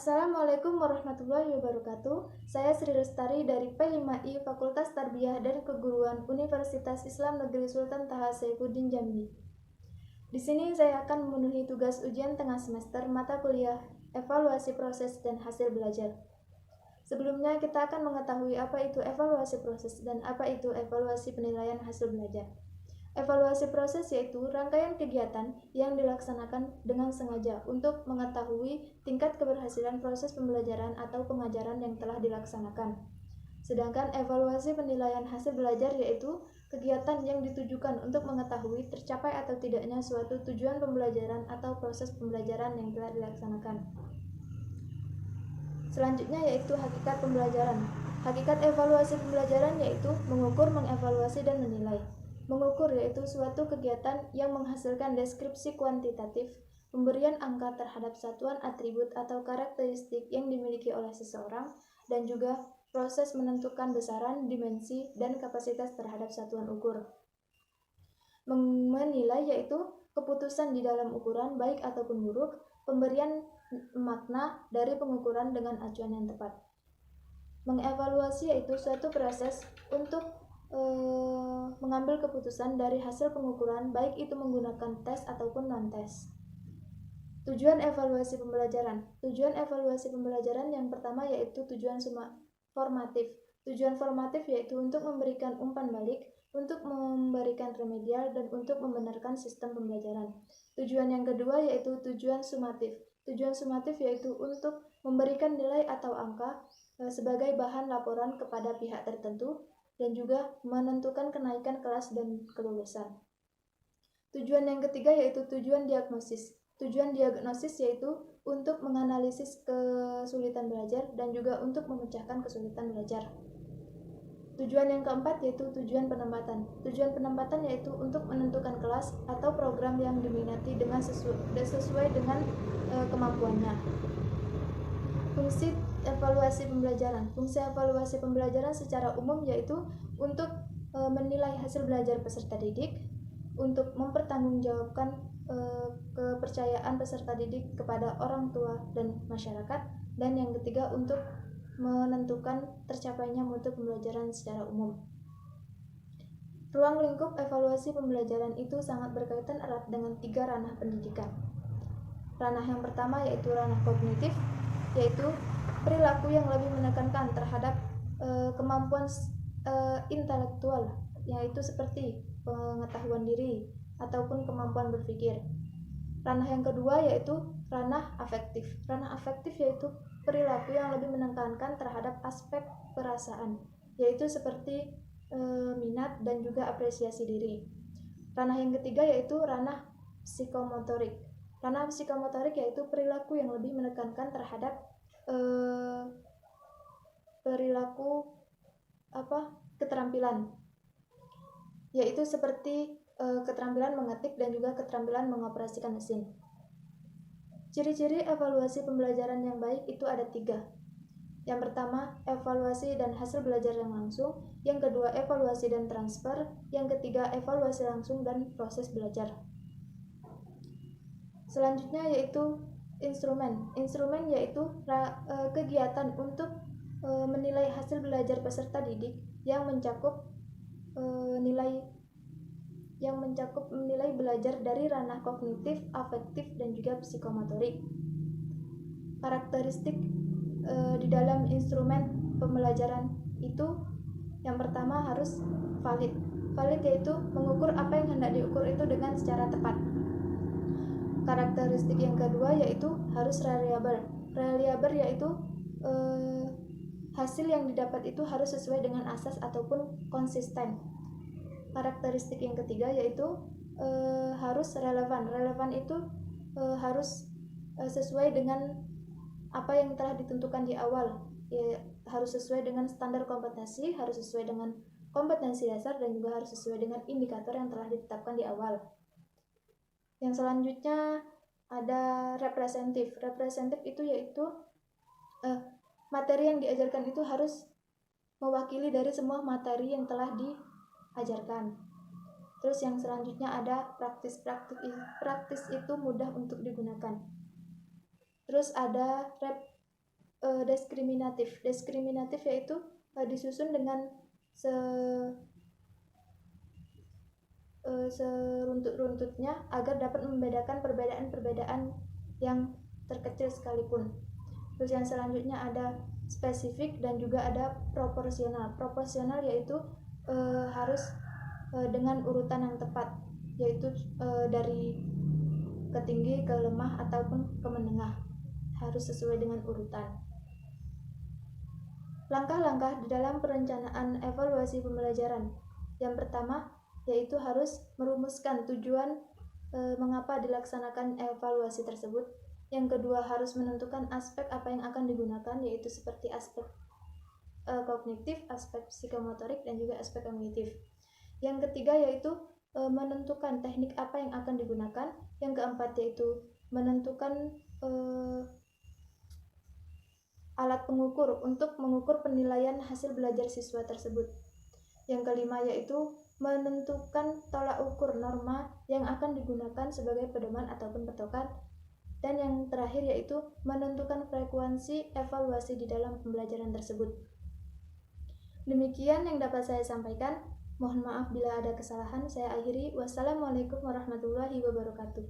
Assalamualaikum warahmatullahi wabarakatuh. Saya Sri Lestari dari P5I Fakultas Tarbiyah dan Keguruan Universitas Islam Negeri Sultan Taha Saifuddin Jambi. Di sini saya akan memenuhi tugas ujian tengah semester mata kuliah evaluasi proses dan hasil belajar. Sebelumnya kita akan mengetahui apa itu evaluasi proses dan apa itu evaluasi penilaian hasil belajar. Evaluasi proses yaitu rangkaian kegiatan yang dilaksanakan dengan sengaja untuk mengetahui tingkat keberhasilan proses pembelajaran atau pengajaran yang telah dilaksanakan. Sedangkan evaluasi penilaian hasil belajar yaitu kegiatan yang ditujukan untuk mengetahui tercapai atau tidaknya suatu tujuan pembelajaran atau proses pembelajaran yang telah dilaksanakan. Selanjutnya yaitu hakikat pembelajaran. Hakikat evaluasi pembelajaran yaitu mengukur, mengevaluasi, dan menilai. Mengukur yaitu suatu kegiatan yang menghasilkan deskripsi kuantitatif, pemberian angka terhadap satuan atribut atau karakteristik yang dimiliki oleh seseorang, dan juga proses menentukan besaran, dimensi, dan kapasitas terhadap satuan ukur. Menilai yaitu keputusan di dalam ukuran baik ataupun buruk, pemberian makna dari pengukuran dengan acuan yang tepat. Mengevaluasi yaitu suatu proses untuk mengambil keputusan dari hasil pengukuran baik itu menggunakan tes ataupun non-tes. Tujuan evaluasi pembelajaran. Tujuan evaluasi pembelajaran yang pertama yaitu tujuan formatif. Tujuan formatif yaitu untuk memberikan umpan balik, untuk memberikan remedial, dan untuk membenarkan sistem pembelajaran. Tujuan yang kedua yaitu tujuan sumatif. Tujuan sumatif yaitu untuk memberikan nilai atau angka sebagai bahan laporan kepada pihak tertentu dan juga menentukan kenaikan kelas dan kelulusan. Tujuan yang ketiga yaitu tujuan diagnosis. Tujuan diagnosis yaitu untuk menganalisis kesulitan belajar dan juga untuk memecahkan kesulitan belajar. Tujuan yang keempat yaitu tujuan penempatan. Tujuan penempatan yaitu untuk menentukan kelas atau program yang diminati dengan sesuai dengan kemampuannya. Fungsi evaluasi pembelajaran. Fungsi evaluasi pembelajaran secara umum yaitu untuk menilai hasil belajar peserta didik, untuk mempertanggungjawabkan kepercayaan peserta didik kepada orang tua dan masyarakat, dan yang ketiga untuk menentukan tercapainya mutu pembelajaran secara umum. Ruang lingkup evaluasi pembelajaran itu sangat berkaitan erat dengan 3 ranah pendidikan. Ranah yang pertama yaitu ranah kognitif, yaitu perilaku yang lebih menekankan terhadap kemampuan intelektual, yaitu seperti pengetahuan diri ataupun kemampuan berpikir. Ranah yang kedua yaitu ranah afektif. Ranah afektif yaitu perilaku yang lebih menekankan terhadap aspek perasaan, yaitu seperti minat dan juga apresiasi diri. Ranah yang ketiga yaitu ranah psikomotorik. Ranah psikomotorik yaitu perilaku yang lebih menekankan terhadap perilaku keterampilan, yaitu seperti keterampilan mengetik dan juga keterampilan mengoperasikan mesin. Ciri-ciri evaluasi pembelajaran yang baik itu ada 3. Yang pertama, evaluasi dan hasil belajar yang langsung. Yang kedua, evaluasi dan transfer. Yang ketiga, evaluasi langsung dan proses belajar. Selanjutnya yaitu instrumen. Instrumen yaitu kegiatan untuk menilai hasil belajar peserta didik yang mencakup menilai belajar dari ranah kognitif, afektif, dan juga psikomotorik. Karakteristik di dalam instrumen pembelajaran itu yang pertama harus valid. Valid yaitu mengukur apa yang hendak diukur itu dengan secara tepat. Karakteristik yang kedua yaitu harus reliable. Reliable yaitu hasil yang didapat itu harus sesuai dengan asas ataupun konsisten. Karakteristik yang ketiga yaitu harus relevan. Relevan itu harus sesuai dengan apa yang telah ditentukan di awal. Harus sesuai dengan standar kompetensi, harus sesuai dengan kompetensi dasar, dan juga harus sesuai dengan indikator yang telah ditetapkan di awal. Yang selanjutnya ada representatif. Representatif itu yaitu materi yang diajarkan itu harus mewakili dari semua materi yang telah diajarkan. Terus yang selanjutnya ada praktis. Praktis itu mudah untuk digunakan. Terus ada Diskriminatif. Diskriminatif yaitu disusun dengan seruntut-runtutnya agar dapat membedakan perbedaan-perbedaan yang terkecil sekalipun. Terus yang selanjutnya ada spesifik dan juga ada proporsional. Proporsional yaitu harus dengan urutan yang tepat, yaitu dari ketinggi ke lemah ataupun ke menengah, harus sesuai dengan urutan. Langkah-langkah di dalam perencanaan evaluasi pembelajaran. Yang pertama yaitu harus merumuskan tujuan mengapa dilaksanakan evaluasi tersebut. Yang kedua harus menentukan aspek apa yang akan digunakan, yaitu seperti aspek kognitif, aspek psikomotorik, dan juga aspek kognitif. Yang ketiga yaitu menentukan teknik apa yang akan digunakan. Yang keempat yaitu menentukan alat pengukur untuk mengukur penilaian hasil belajar siswa tersebut. Yang kelima yaitu menentukan tolak ukur norma yang akan digunakan sebagai pedoman ataupun patokan. Dan yang terakhir yaitu menentukan frekuensi evaluasi di dalam pembelajaran tersebut. Demikian yang dapat saya sampaikan. Mohon maaf bila ada kesalahan. Saya akhiri. Wassalamualaikum warahmatullahi wabarakatuh.